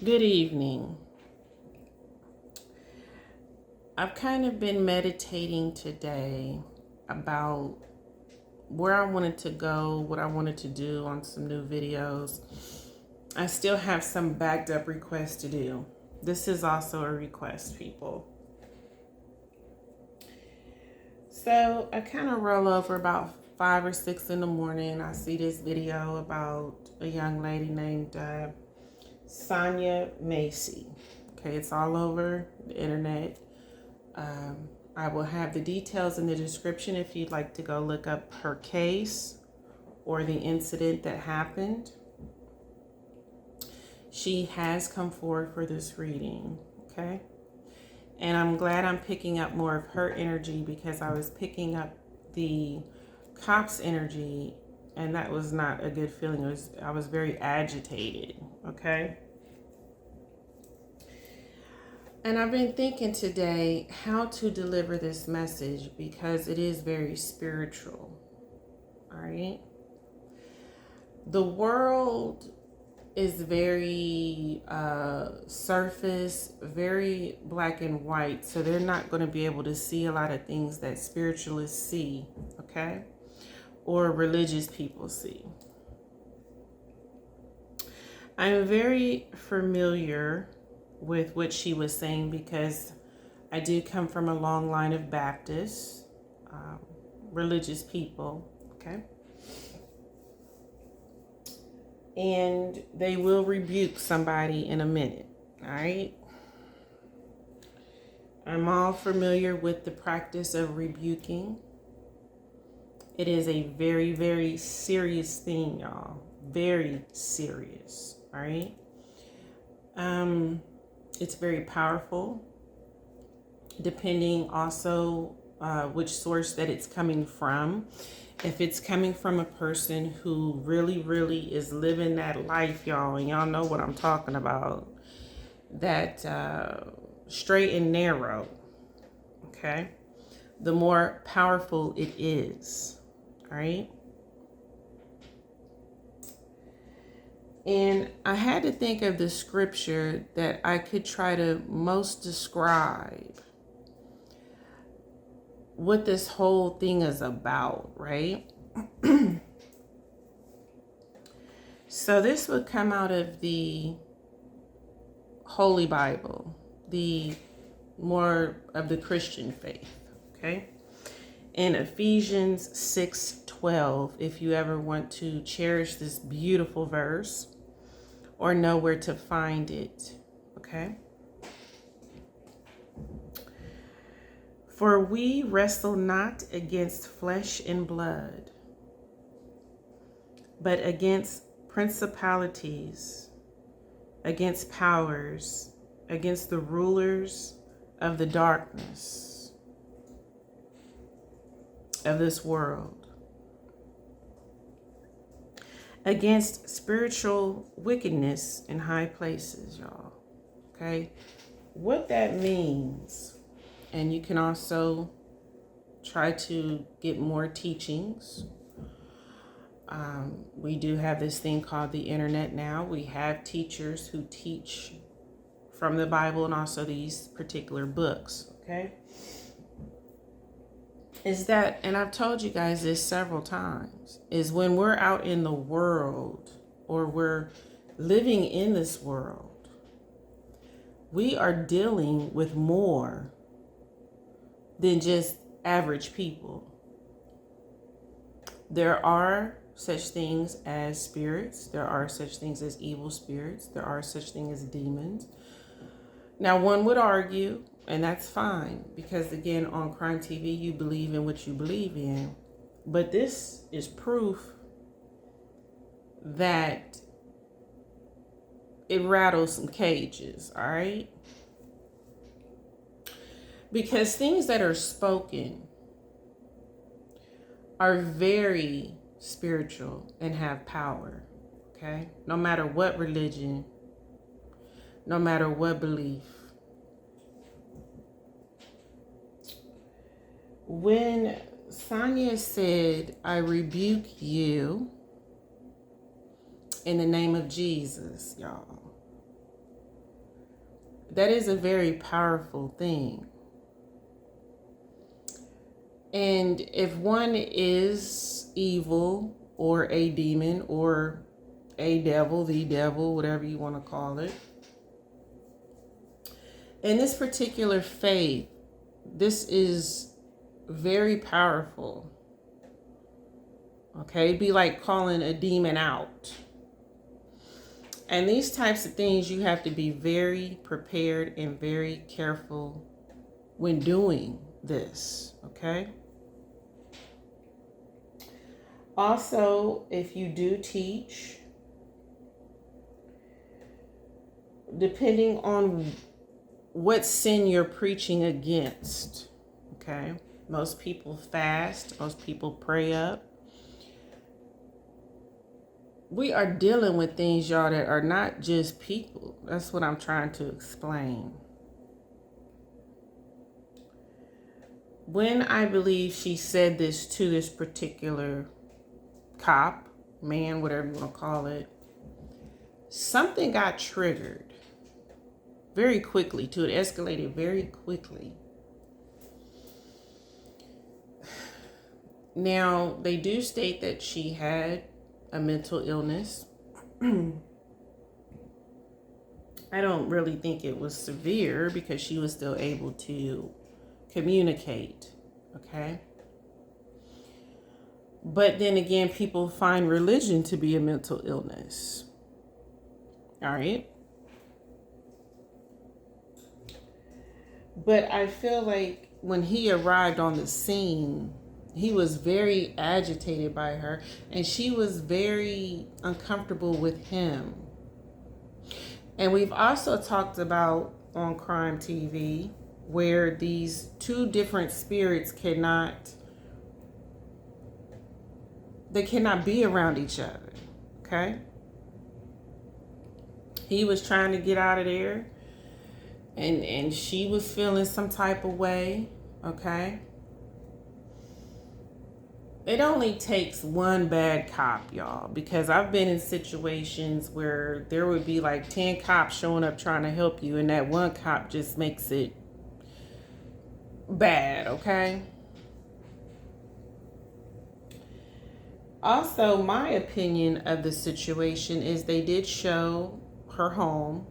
Good evening. I've kind of been meditating today about where I wanted to go, what I wanted to do on some new videos. I still have some backed up requests to do. This is also a request, people. So I kind of roll over about 5 or 6 in the morning. I see this video about a young lady named Sonya Massey. Okay, it's all over the internet. I will have the details in the description if you'd like to go look up her case or the incident that happened. She has come forward for this reading, okay? And I'm glad I'm picking up more of her energy because I was picking up the cop's energy and that was not a good feeling. I was very agitated, okay? And I've been thinking today how to deliver this message because it is very spiritual, all right? The world is very surface, very black and white, so they're not going to be able to see a lot of things that spiritualists see, okay? Or religious people see. I'm very familiar with what she was saying because I do come from a long line of Baptists, religious people, okay? And they will rebuke somebody in a minute, all right? I'm all familiar with the practice of rebuking. It is a very, very serious thing, y'all. Very serious, all right? It's very powerful, depending also which source that it's coming from. If it's coming from a person who really, really is living that life, y'all, and y'all know what I'm talking about, that straight and narrow, okay, the more powerful it is, all right? And I had to think of the scripture that I could try to most describe what this whole thing is about, right? So this would come out of the Holy Bible, the more of the Christian faith, okay? In Ephesians 6:12, if you ever want to cherish this beautiful verse or know where to find it, okay? For we wrestle not against flesh and blood, but against principalities, against powers, against the rulers of the darkness of this world, against spiritual wickedness in high places, y'all. Okay? What that means, and you can also try to get more teachings. We do have this thing called the internet now. We have teachers who teach from the Bible and also these particular books, okay? Is that, and I've told you guys this several times, is when we're out in the world or we're living in this world, we are dealing with more than just average people. There are such things as spirits. There are such things as evil spirits. There are such things as demons. Now, one would argue, and that's fine, because again, on Crime TV, you believe in what you believe in. But this is proof that it rattles some cages, all right? Because things that are spoken are very spiritual and have power, okay? No matter what religion, no matter what belief. When Sonya said, I rebuke you in the name of Jesus, y'all. that is a very powerful thing. And if one is evil or a demon or a devil, the devil, whatever you want to call it, in this particular faith, this is very powerful. Okay, it'd be like calling a demon out. And these types of things, you have to be very prepared and very careful when doing this, okay? Also, if you do teach, depending on what sin you're preaching against, okay? Most people fast, most people pray up. We are dealing with things, y'all, that are not just people. That's what I'm trying to explain. When I believe she said this to this particular cop, man, whatever you want to call it, something got triggered very quickly, too. It escalated very quickly. Now, they do state that she had a mental illness. I don't really think it was severe because she was still able to communicate, okay? But then again, people find religion to be a mental illness. All right? But I feel like when he arrived on the scene, he was very agitated by her, and she was very uncomfortable with him. And we've also talked about on Crime TV where these two different spirits cannot be around each other, okay? He was trying to get out of there, and she was feeling some type of way, okay? It only takes one bad cop, y'all, because I've been in situations where there would be like 10 cops showing up trying to help you, and that one cop just makes it bad, okay? Also, my opinion of the situation is they did show her home.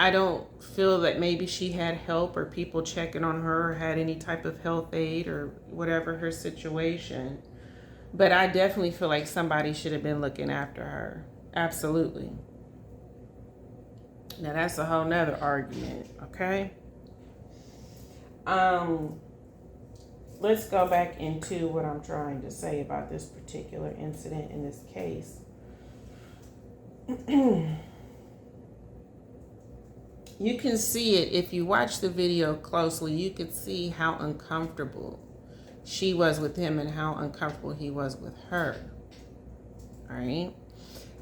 I don't feel that maybe she had help or people checking on her or had any type of health aid or whatever her situation. But I definitely feel like somebody should have been looking after her. Absolutely. Now that's a whole nother argument, okay? Let's go back into what I'm trying to say about this particular incident in this case. You can see it if you watch the video closely. You can see how uncomfortable she was with him and how uncomfortable he was with her. All right.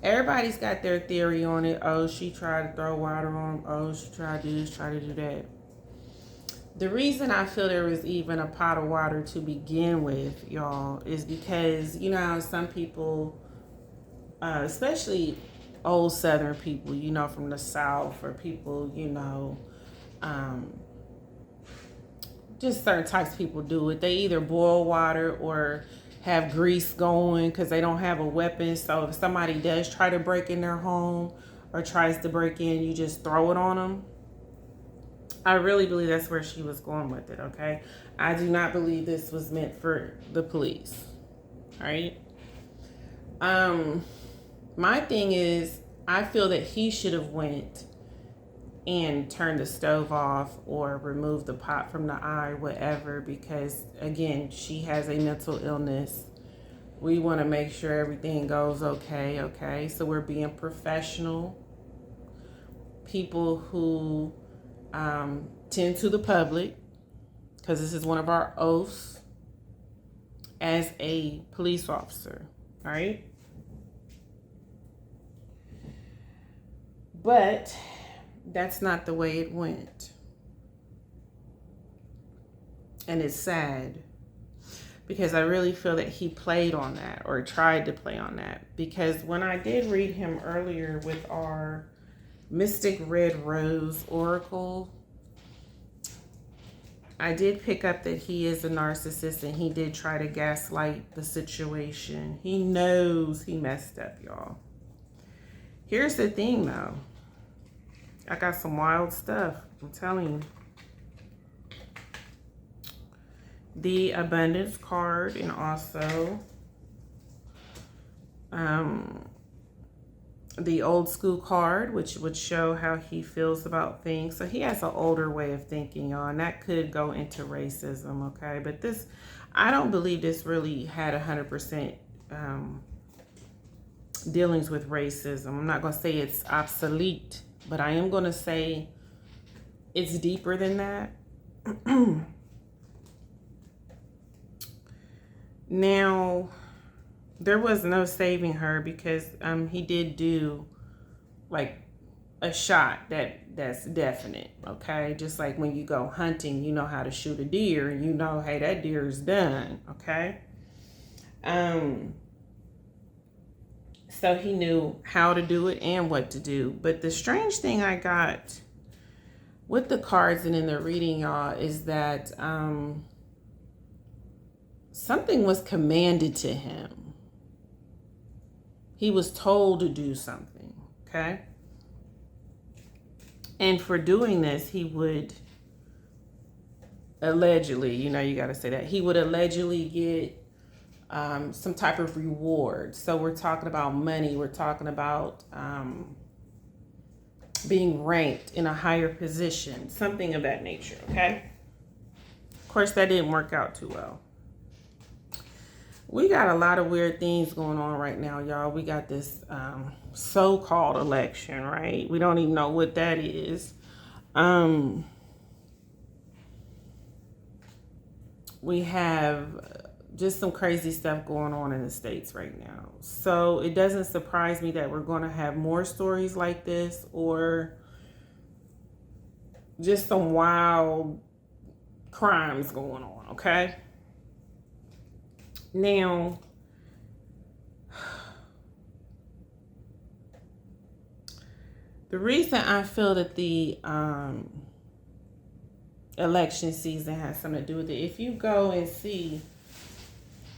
Everybody's got their theory on it. Oh, she tried to throw water on him. Oh, she tried to do this, tried to do that. The reason I feel there was even a pot of water to begin with, y'all, is because, you know, how some people, especially old Southern people, you know, from the South, or people, you know, just certain types of people do it. They either boil water or have grease going because they don't have a weapon. So if somebody does try to break in their home or tries to break in, you just throw it on them. I really believe that's where she was going with it, okay? I do not believe this was meant for the police, all right? My thing is, I feel that he should have went and turned the stove off or removed the pot from the eye, whatever, because, again, she has a mental illness. We want to make sure everything goes okay, okay? So we're being professional. People who tend to the public, because this is one of our oaths as a police officer, all right? But that's not the way it went. And it's sad because I really feel that he played on that or tried to play on that. Because when I did read him earlier with our Mystic Red Rose Oracle. I did pick up that he is a narcissist and he did try to gaslight the situation. He knows he messed up, y'all. Here's the thing, though. I got some wild stuff. I'm telling you. The Abundance card, and also the Old School card, which would show how he feels about things. So he has an older way of thinking, y'all, and that could go into racism, okay? But this, I don't believe this really had 100% dealings with racism. I'm not going to say it's obsolete, but I am going to say it's deeper than that. Now, there was no saving her because he did do like a shot that's definite, okay? Just like when you go hunting, you know how to shoot a deer and you know, hey, that deer is done, okay? So he knew how to do it and what to do. But the strange thing I got with the cards and in the reading, y'all, is that something was commanded to him. He was told to do something, okay? And for doing this, he would allegedly, you know, you got to say that, he would allegedly get some type of reward. So we're talking about money. We're talking about being ranked in a higher position, something of that nature, okay? Of course, that didn't work out too well. We got a lot of weird things going on right now, y'all. We got this so-called election, right? We don't even know what that is. We have just some crazy stuff going on in the States right now. So it doesn't surprise me that we're going to have more stories like this, or just some wild crimes going on, okay? Now, the reason I feel that the election season has something to do with it, if you go and see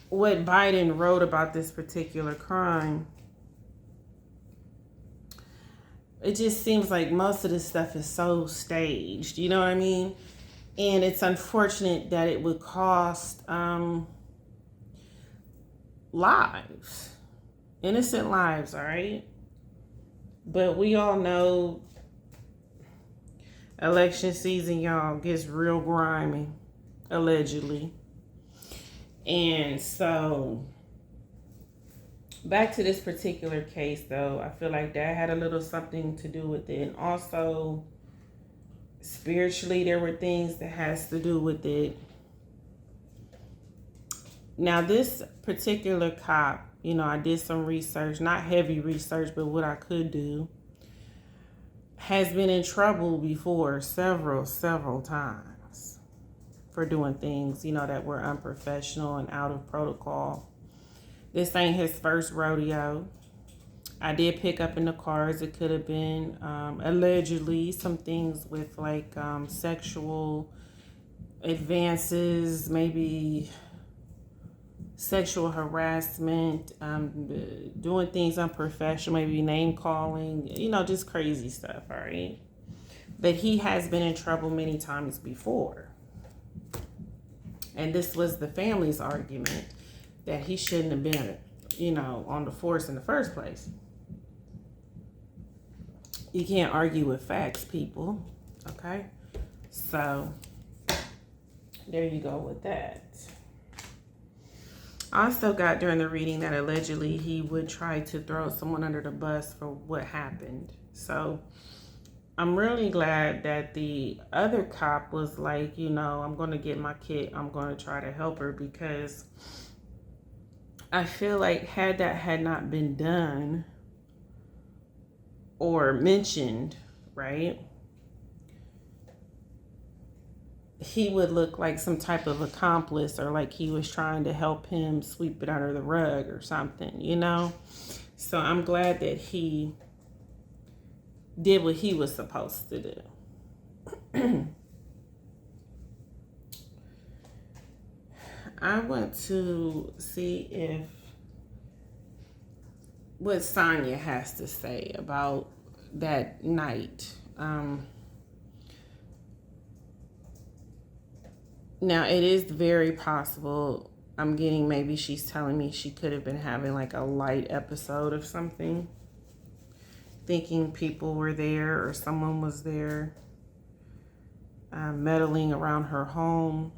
what Biden wrote about this particular crime, it just seems like most of this stuff is so staged, you know what I mean? And it's unfortunate that it would cost lives, innocent lives, all right? But we all know election season, y'all, gets real grimy, allegedly. And so, back to this particular case, though, I feel like that had a little something to do with it. And also, spiritually, there were things that has to do with it. Now, this particular cop, you know, I did some research, not heavy research, but what I could do, has been in trouble before several times for doing things, you know, that were unprofessional and out of protocol. This ain't his first rodeo. I did pick up in the cards, it could have been allegedly some things with like sexual advances, maybe sexual harassment, doing things unprofessional, maybe name calling, you know, just crazy stuff, all right? But he has been in trouble many times before. And this was the family's argument that he shouldn't have been, you know, on the force in the first place. You can't argue with facts, people, okay? So, there you go with that. I also got during the reading that allegedly he would try to throw someone under the bus for what happened. So I'm really glad that the other cop was like, you know, I'm going to get my kid. I'm going to try to help her, because I feel like had that had not been done or mentioned, right, he would look like some type of accomplice, or like he was trying to help him sweep it under the rug or something, you know? So I'm glad that he did what he was supposed to do. I want to see if what Sonya has to say about that night. Now, it is very possible, I'm getting, maybe she's telling me she could have been having like a light episode of something, thinking people were there or someone was there, meddling around her home.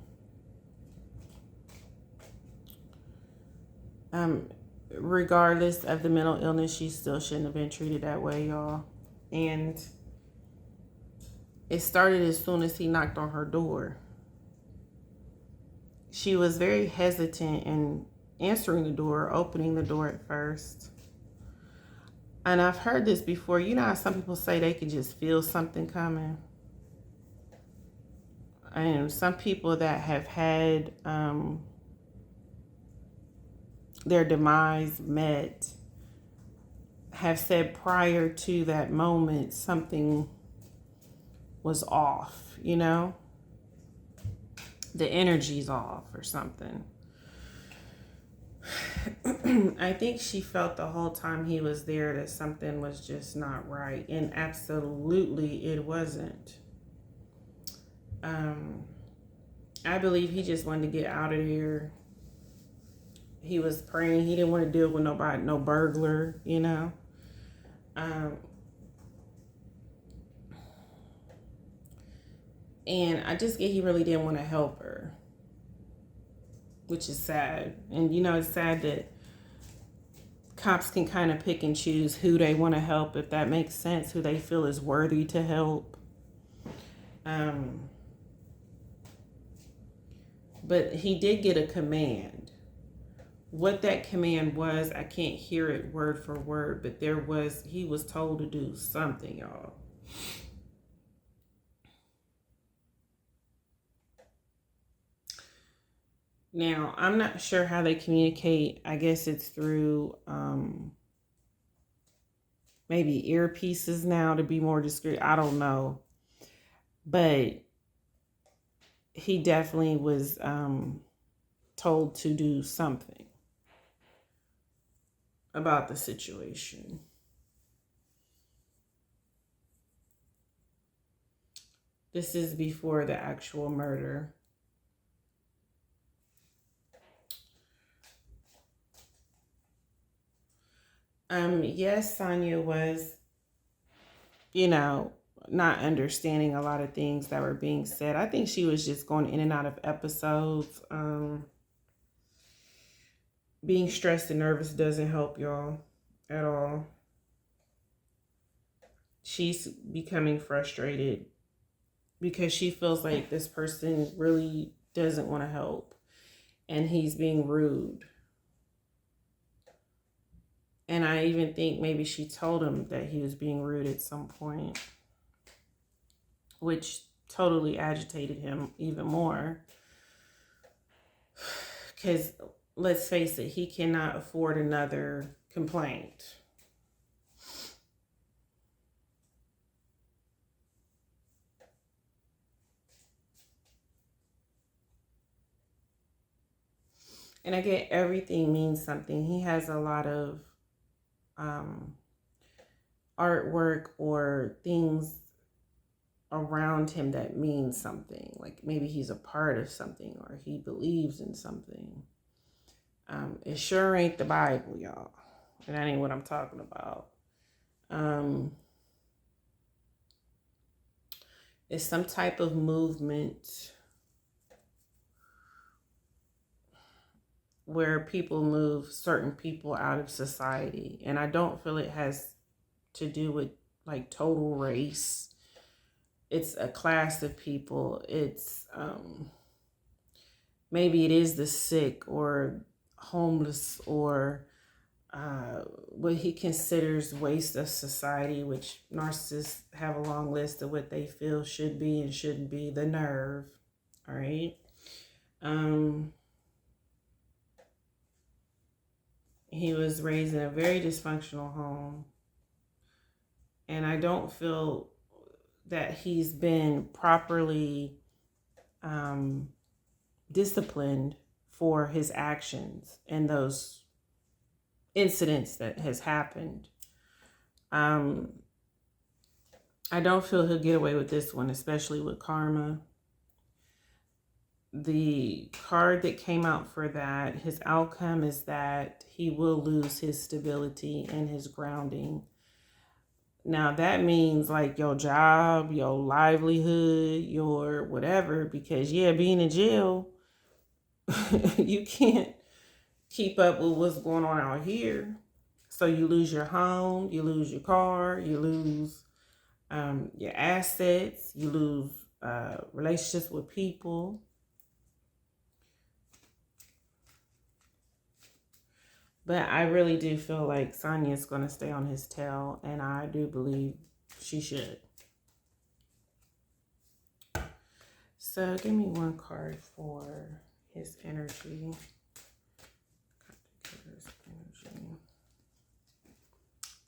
Regardless of the mental illness, she still shouldn't have been treated that way, y'all. And it started as soon as he knocked on her door. She was very hesitant in answering the door, opening the door at first. And I've heard this before. You know how some people say they can just feel something coming? And some people that have had their demise met have said prior to that moment something was off, you know? The energy's off or something. I think she felt the whole time he was there that something was just not right. And absolutely it wasn't. I believe he just wanted to get out of here. He was praying. He didn't want to deal with nobody, no burglar, you know. And I just get he really didn't want to help her, which is sad. And, you know, it's sad that cops can kind of pick and choose who they want to help, if that makes sense, who they feel is worthy to help. But he did get a command. What that command was, I can't hear it word for word, but he was told to do something, y'all. Now, I'm not sure how they communicate. I guess it's through maybe earpieces now to be more discreet. I don't know. But he definitely was told to do something about the situation. This is before the actual murder. Yes, Sonya was, you know, not understanding a lot of things that were being said. I think she was just going in and out of episodes. Being stressed and nervous doesn't help y'all at all. She's becoming frustrated because she feels like this person really doesn't want to help and he's being rude. And I even think maybe she told him that he was being rude at some point, which totally agitated him even more. Because let's face it, he cannot afford another complaint. And I get everything means something. He has a lot of artwork or things around him that means something. Like maybe he's a part of something or he believes in something. It sure ain't the Bible, y'all. And that ain't what I'm talking about. It's some type of movement where people move certain people out of society. And I don't feel it has to do with like total race. It's a class of people. It's maybe it is the sick or homeless or what he considers waste of society, which narcissists have a long list of what they feel should be and shouldn't be. The nerve. All right. He was raised in a very dysfunctional home. And I don't feel that he's been properly disciplined for his actions and those incidents that has happened. I don't feel he'll get away with this one, especially with karma. The card that came out for that, his outcome is that he will lose his stability and his grounding. Now that means like your job, your livelihood, your whatever, because being in jail, you can't keep up with what's going on out here. So you lose your home, you lose your car, you lose your assets, you lose relationships with people. But I really do feel like Sonya's going to stay on his tail, and I do believe she should. So give me one card for his energy.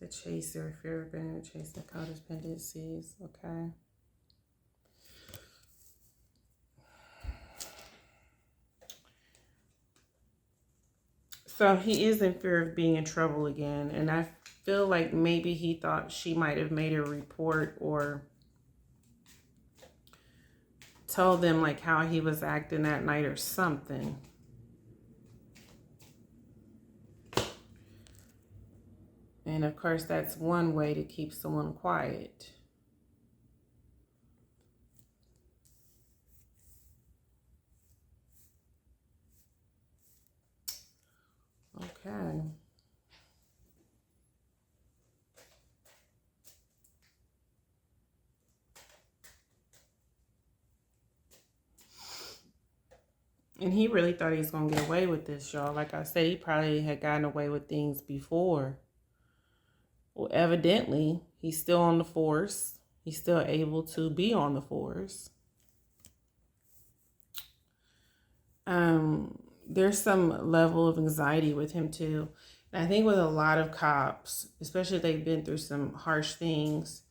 The chaser, fear of being chased, the codependencies, okay. So he is in fear of being in trouble again. And I feel like maybe he thought she might have made a report or told them like how he was acting that night or something. And of course, that's one way to keep someone quiet. Okay. And he really thought he was going to get away with this, y'all. Like I said, he probably had gotten away with things before. Well, evidently, he's still on the force. He's still able to be on the force. There's some level of anxiety with him too. And I think with a lot of cops, especially if they've been through some harsh things,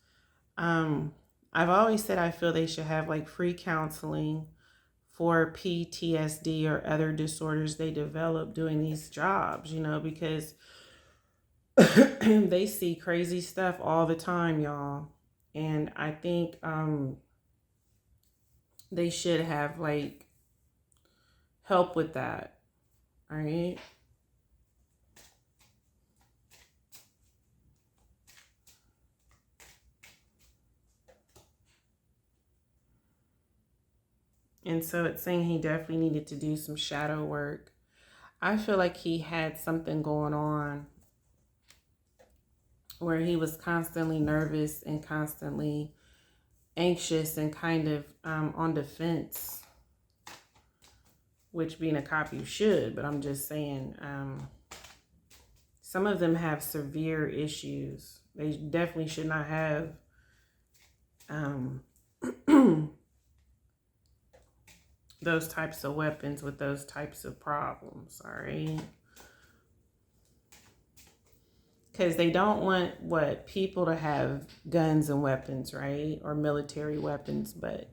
I've always said I feel they should have like free counseling for PTSD or other disorders they develop doing these jobs, because they see crazy stuff all the time, y'all. And I think they should have like help with that. All right. And so it's saying he definitely needed to do some shadow work. I feel like he had something going on where he was constantly nervous and constantly anxious and kind of on defense, which being a cop you should, but I'm just saying some of them have severe issues. They definitely should not have those types of weapons with those types of problems, all right? Because they don't want people to have guns and weapons, right? Or military weapons, but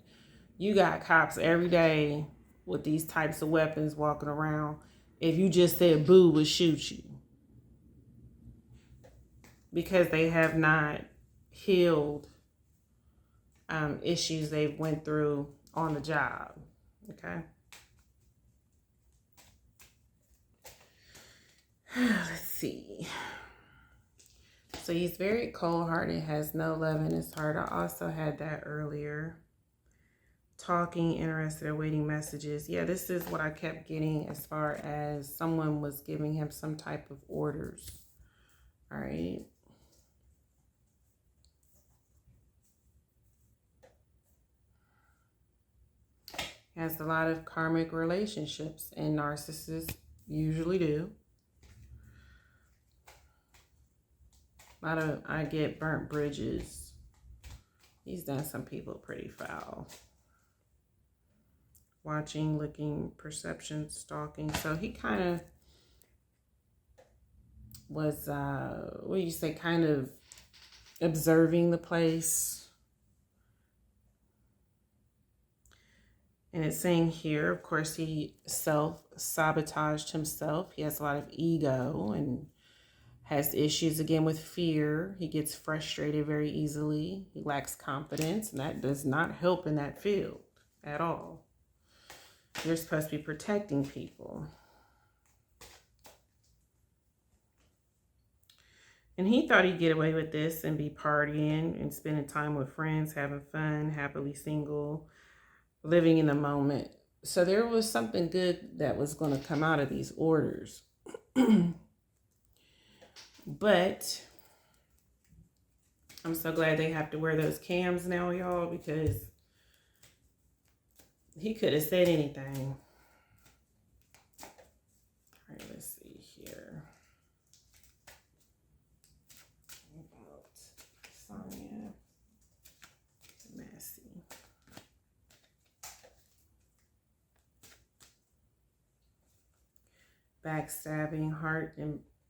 you got cops every day with these types of weapons walking around. If you just said boo, would shoot you. Because they have not healed issues they've went through on the job. Okay. Let's see. So he's very cold-hearted, has no love in his heart. I also had that earlier. Talking, interested, awaiting messages. Yeah, this is what I kept getting as far as someone was giving him some type of orders. All right. Has a lot of karmic relationships, and narcissists usually do. I get burnt bridges. He's done some people pretty foul. Watching, looking, perception, stalking. So he kind of was, kind of observing the place. And it's saying here, of course, he self-sabotaged himself. He has a lot of ego and has issues again with fear. He gets frustrated very easily. He lacks confidence, and that does not help in that field at all. You're supposed to be protecting people. And he thought he'd get away with this and be partying and spending time with friends, having fun, happily single, living in the moment. So there was something good that was going to come out of these orders. But I'm so glad they have to wear those cams now, y'all, because he could have said anything. All right, let's see here. About Sonya Massey. Backstabbing,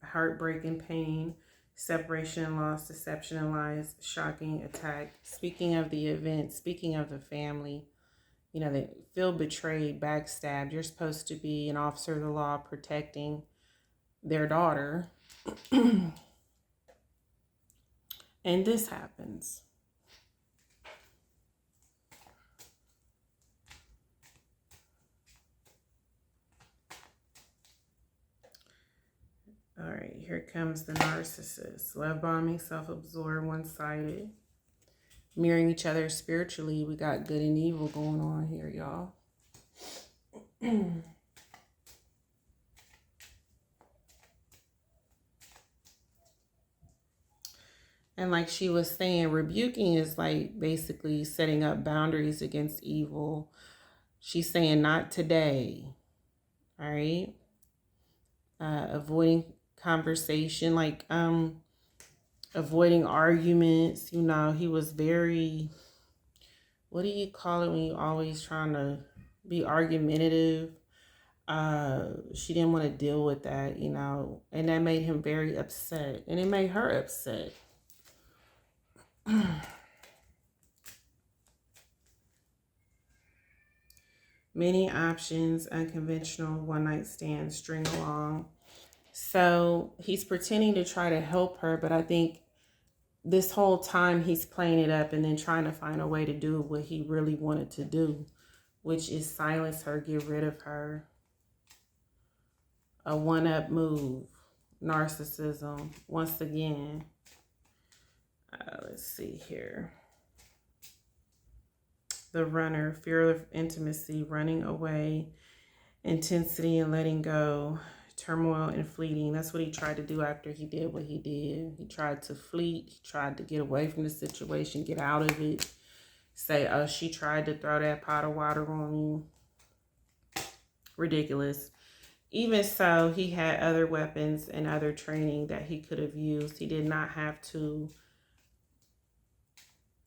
heartbreak and pain, separation and loss, deception and lies, shocking attack. Speaking of the event, speaking of the family, you know, they feel betrayed, backstabbed. You're supposed to be an officer of the law protecting their daughter. And this happens. All right, here comes the narcissist. Love bombing, self-absorbed, one-sided. Mirroring each other spiritually. We got good and evil going on here, y'all. And like she was saying, rebuking is like basically setting up boundaries against evil. She's saying not today. All right. Avoiding conversation, like avoiding arguments. You know, he was very, what do you call it when you always trying to be argumentative? She didn't want to deal with that, you know, and that made him very upset, and it made her upset. Many options, unconventional, one-night stand, string along. So he's pretending to try to help her, but I think this whole time he's playing it up and then trying to find a way to do what he really wanted to do, which is silence her, get rid of her. A one-up move. Narcissism, once again. Let's see here. The runner, fear of intimacy, running away, intensity and letting go, turmoil and fleeting. That's what he tried to do after he did what he did. He tried to fleet. He tried to get away from the situation, get out of it. Say, oh, she tried to throw that pot of water on you. Ridiculous. Even so, he had other weapons and other training that he could have used. He did not have to,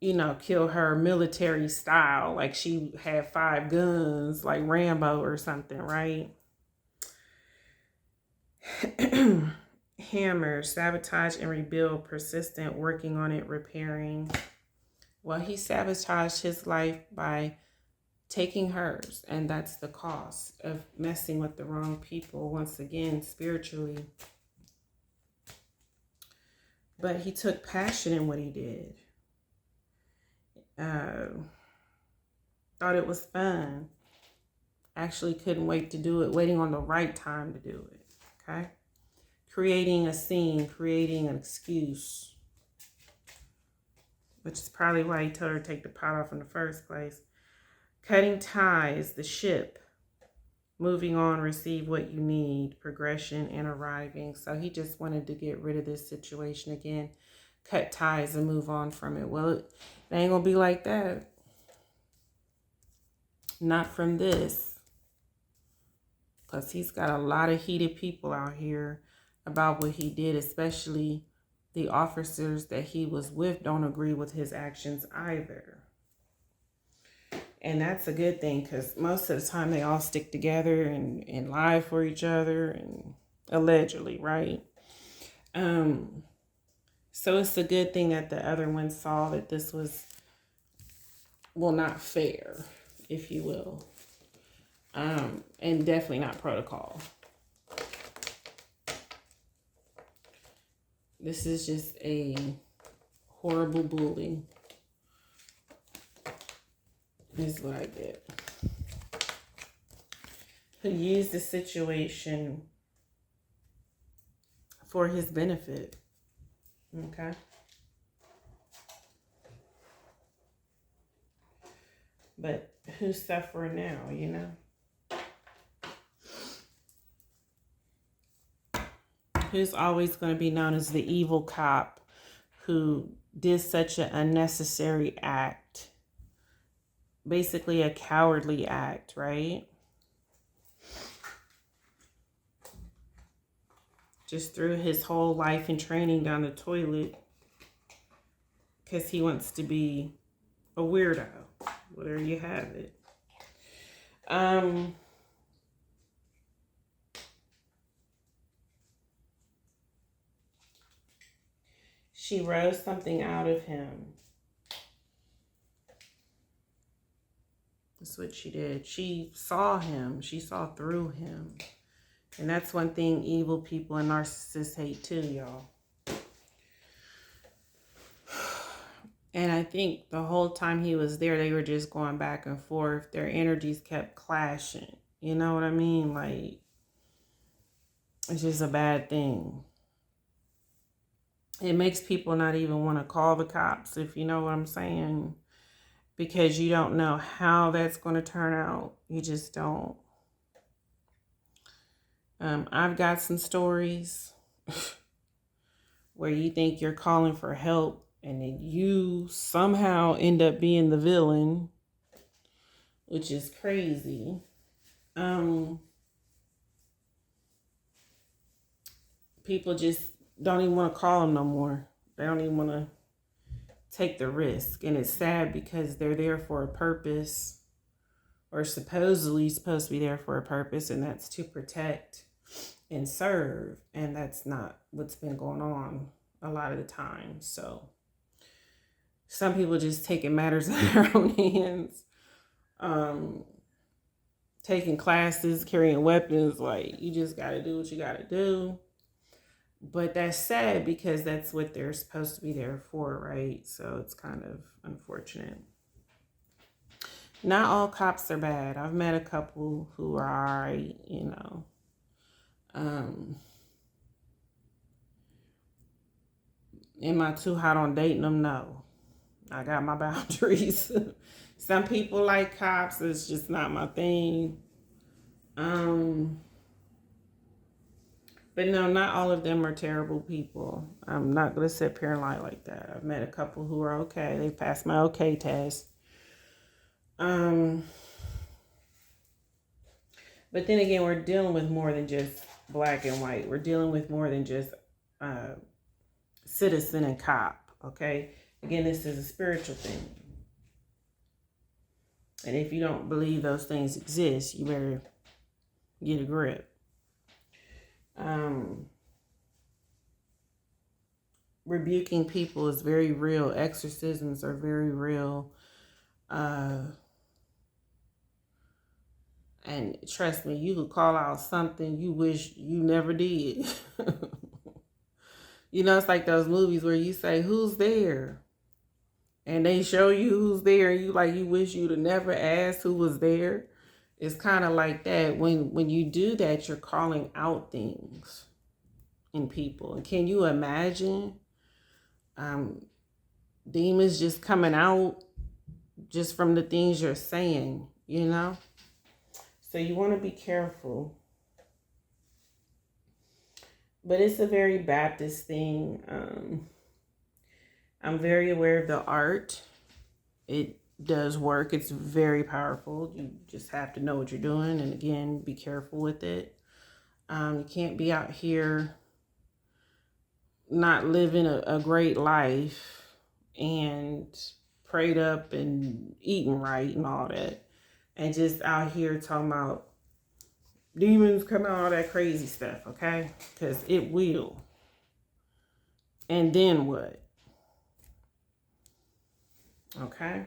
you know, kill her military style, like she had 5 guns, like Rambo or something, right? Hammer, sabotage and rebuild, persistent, working on it, repairing. Well, he sabotaged his life by taking hers, and that's the cost of messing with the wrong people, once again, spiritually. But he took passion in what he did. Thought it was fun. Actually couldn't wait to do it, waiting on the right time to do it. Okay? Creating a scene, creating an excuse. Which is probably why he told her to take the pot off in the first place. Cutting ties, the ship. Moving on, receive what you need. Progression and arriving. So he just wanted to get rid of this situation again. Cut ties and move on from it. Well, it ain't gonna be like that. Not from this. Because he's got a lot of heated people out here about what he did, especially the officers that he was with don't agree with his actions either. And that's a good thing, because most of the time they all stick together and lie for each other, and allegedly, right? So it's a good thing that the other one saw that this was, well, not fair, if you will. And definitely not protocol. This is just a horrible bully. This is what I get. Who used the situation for his benefit. Okay. But who's suffering now, you know? Who's always going to be known as the evil cop who did such an unnecessary act. Basically a cowardly act, right? Just threw his whole life and training down the toilet because he wants to be a weirdo. Well, there you have it. She rose something out of him. That's what she did. She saw him. She saw through him. And that's one thing evil people and narcissists hate too, y'all. And I think the whole time he was there, they were just going back and forth. Their energies kept clashing. You know what I mean? Like, it's just a bad thing. It makes people not even want to call the cops, if you know what I'm saying. Because you don't know how that's going to turn out. You just don't. I've got some stories where you think you're calling for help and then you somehow end up being the villain, which is crazy. People just don't even want to call them no more. They don't even want to take the risk. And it's sad because they're there for a purpose, or supposedly supposed to be there for a purpose, and that's to protect and serve. And that's not what's been going on a lot of the time. So some people just taking matters in their own hands, taking classes, carrying weapons. Like, you just got to do what you got to do. But that's sad because that's what they're supposed to be there for, right? So it's kind of unfortunate. Not all cops are bad. I've met a couple who are all right, you know. Am I too hot on dating them? No. I got my boundaries. Some people like cops. It's just not my thing. But no, not all of them are terrible people. I'm not going to sit here and lie like that. I've met a couple who are okay. They passed my okay test. But then again, we're dealing with more than just black and white. We're dealing with more than just citizen and cop, okay? Again, this is a spiritual thing. And if you don't believe those things exist, you better get a grip. Rebuking people is very real. Exorcisms are very real. And trust me, you could call out something you wish you never did. You know, it's like those movies where you say, who's there? And they show you who's there. And you wish you'd have never asked who was there. It's kind of like that. When you do that, you're calling out things in people. And can you imagine demons just coming out just from the things you're saying, you know? So you want to be careful. But it's a very Baptist thing. I'm very aware of the art. It does work. It's very powerful. You just have to know what you're doing. And again, be careful with it. You can't be out here not living a great life and prayed up and eating right and all that. And just out here talking about demons come out, all that crazy stuff, okay? Because it will. And then what? Okay.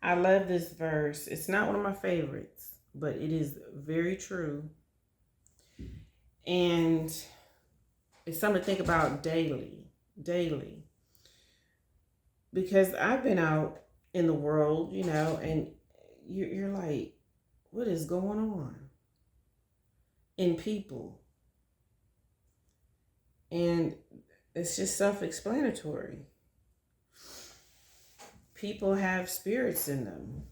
I love this verse. It's not one of my favorites, but it is very true. And it's something to think about daily. Because I've been out in the world, and you're like, what is going on in people? And it's just self-explanatory. People have spirits in them.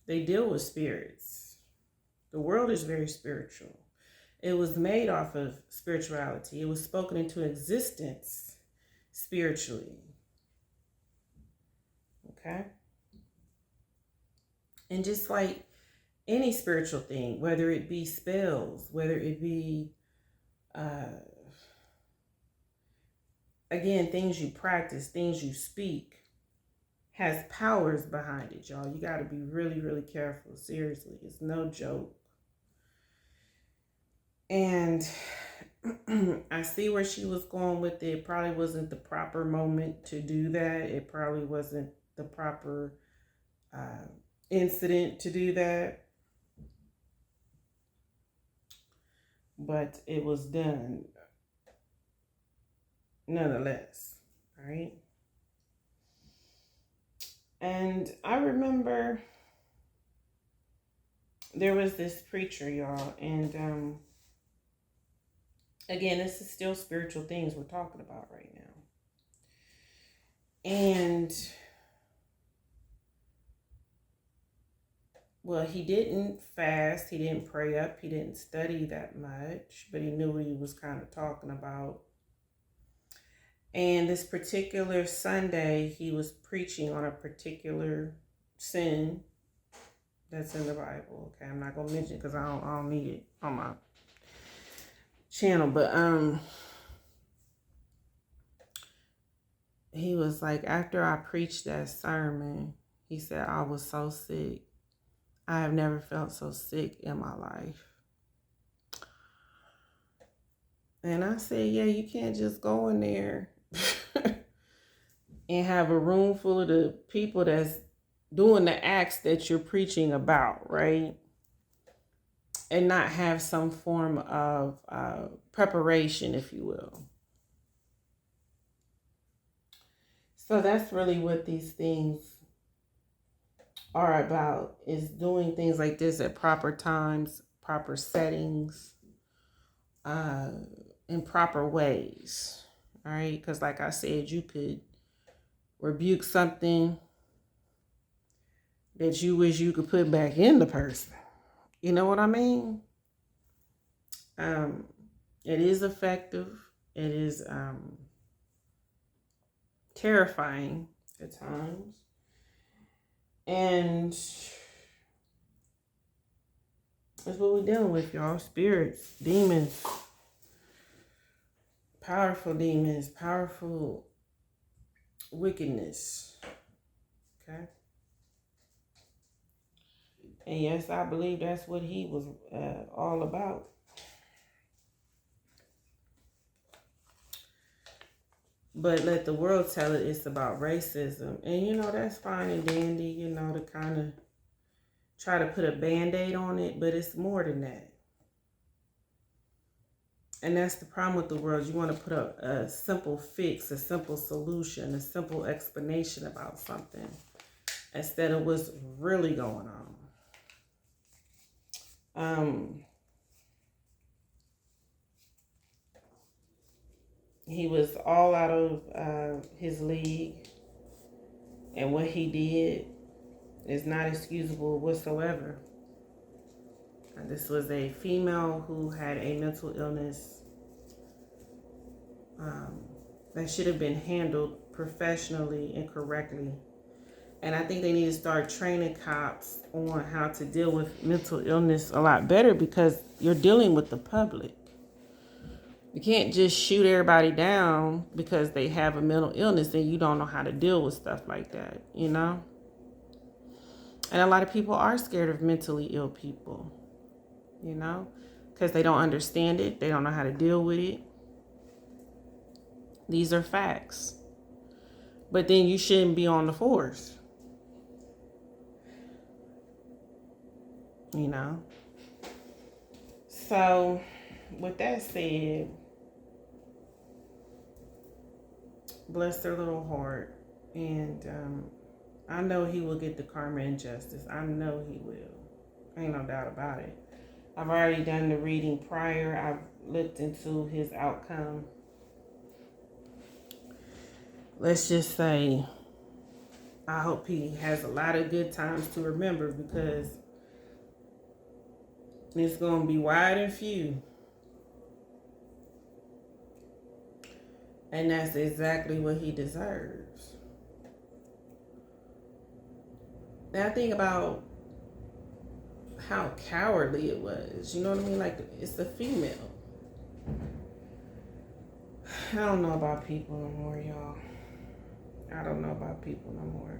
They deal with spirits. The world is very spiritual. It was made off of spirituality. It was spoken into existence spiritually. Okay? And just like any spiritual thing, whether it be spells, whether it be, again, things you practice, things you speak, has powers behind it, y'all. You got to be really, really careful. Seriously, it's no joke. And I see where she was going with it. It probably wasn't the proper moment to do that. It probably wasn't the proper incident to do that. But it was done nonetheless, right? And I remember there was this preacher, y'all, and again, this is still spiritual things we're talking about right now. And well, he didn't fast, he didn't pray up, he didn't study that much, but he knew what he was kind of talking about. And this particular Sunday, he was preaching on a particular sin that's in the Bible. Okay, I'm not gonna mention it because I don't need it on my channel. But he was like, after I preached that sermon, he said, I was so sick. I have never felt so sick in my life. And I said, yeah, you can't just go in there and have a room full of the people that's doing the acts that you're preaching about, right? And not have some form of preparation, if you will. So that's really what these things are about, is doing things like this at proper times, proper settings, in proper ways. All right, because like I said, you could rebuke something that you wish you could put back in the person. You know what I mean? It is effective. It is terrifying at times. And that's what we're dealing with, y'all. Spirits, demons. Powerful demons, powerful wickedness. Okay. And yes, I believe that's what he was all about. But let the world tell it it's about racism. And, that's fine and dandy, to kind of try to put a Band-Aid on it. But it's more than that. And that's the problem with the world. You want to put a simple fix, a simple solution, a simple explanation about something instead of what's really going on. He was all out of his league. And what he did is not excusable whatsoever. This was a female who had a mental illness that should have been handled professionally and correctly. And I think they need to start training cops on how to deal with mental illness a lot better, because you're dealing with the public. You can't just shoot everybody down because they have a mental illness and you don't know how to deal with stuff like that, And a lot of people are scared of mentally ill people. you know, because they don't understand it. They don't know how to deal with it. These are facts. But then you shouldn't be on the force, you know. So, with that said, bless their little heart. And I know he will get the karma and justice. I know he will. Ain't no doubt about it. I've already done the reading prior. I've looked into his outcome. Let's just say, I hope he has a lot of good times to remember, because it's going to be wide and few. And that's exactly what he deserves. Now think about how cowardly it was. You know what I mean? Like, it's a female. I don't know about people no more, y'all. I don't know about people no more.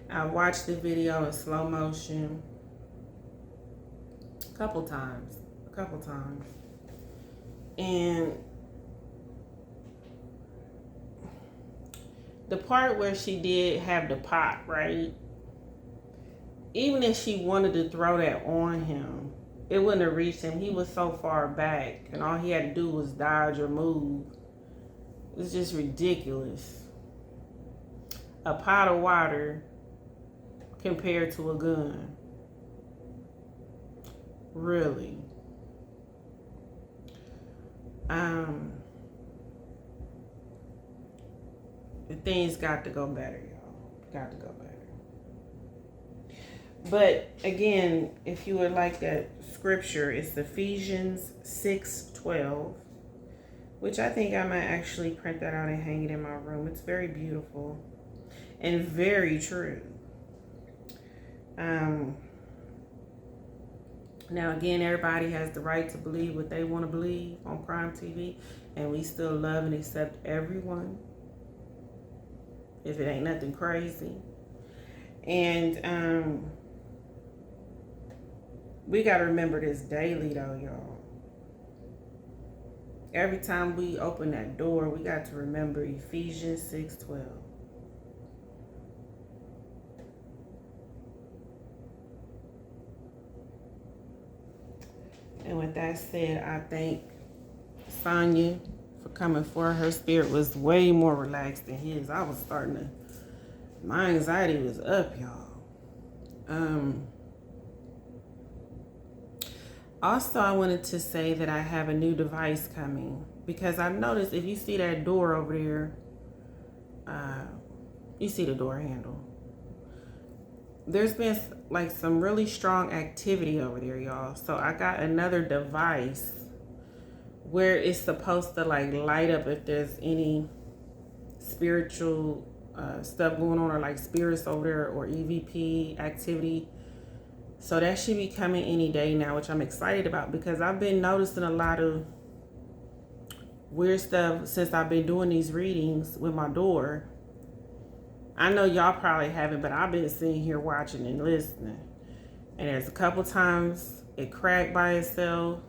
I watched the video in slow motion a couple times. And the part where she did have the pot, right? Even if she wanted to throw that on him, it wouldn't have reached him. He was so far back, and all he had to do was dodge or move. It's just ridiculous. A pot of water compared to a gun. Really. The things got to go better, y'all. Got to go better. But again, if you would like that scripture, it's Ephesians 6:12, which I think I might actually print that out and hang it in my room. It's very beautiful and very true. Now again, everybody has the right to believe what they want to believe on Prime TV, and we still love and accept everyone, if it ain't nothing crazy. And we got to remember this daily, though, y'all. Every time we open that door, we got to remember Ephesians 6:12. And with that said, I thank Sonya for coming forward. Her spirit was way more relaxed than his. I was starting to, my anxiety was up, y'all. Also, I wanted to say that I have a new device coming, because I noticed if you see that door over there, you see the door handle. There's been like some really strong activity over there, y'all. So I got another device where it's supposed to like light up if there's any spiritual stuff going on, or like spirits over there, or EVP activity. So that should be coming any day now, which I'm excited about, because I've been noticing a lot of weird stuff since I've been doing these readings with my door. I know y'all probably haven't, but I've been sitting here watching and listening. And there's a couple times it cracked by itself.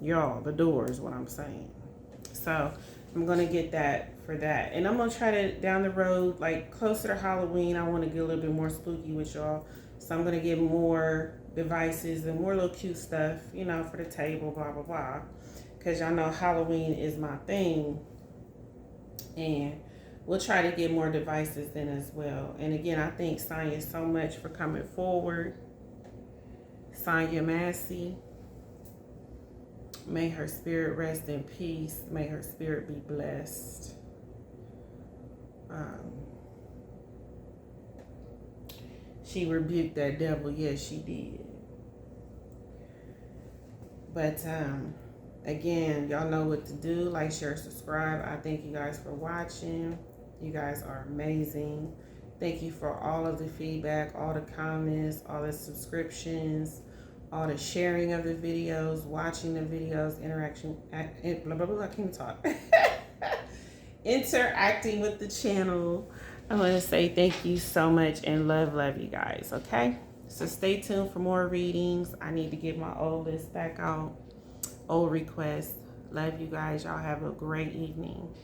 Y'all, the door is what I'm saying. So I'm going to get that for that. And I'm going to try to, down the road, like closer to Halloween, I want to get a little bit more spooky with y'all. So I'm going to get more devices and more little cute stuff, you know, for the table, blah, blah, blah. Because y'all know Halloween is my thing. And we'll try to get more devices then as well. And again, I thank Sonya so much for coming forward. Sonya Massey. May her spirit rest in peace. May her spirit be blessed. She rebuked that devil. Yes, she did. But again, y'all know what to do. Like, share, subscribe. I thank you guys for watching. You guys are amazing. Thank you for all of the feedback, all the comments, all the subscriptions, all the sharing of the videos, watching the videos, interaction, blah, blah, blah, I can't talk. Interacting with the channel. I want to say thank you so much and love you guys, okay? So stay tuned for more readings. I need to get my old list back out. Old requests. Love you guys. Y'all have a great evening.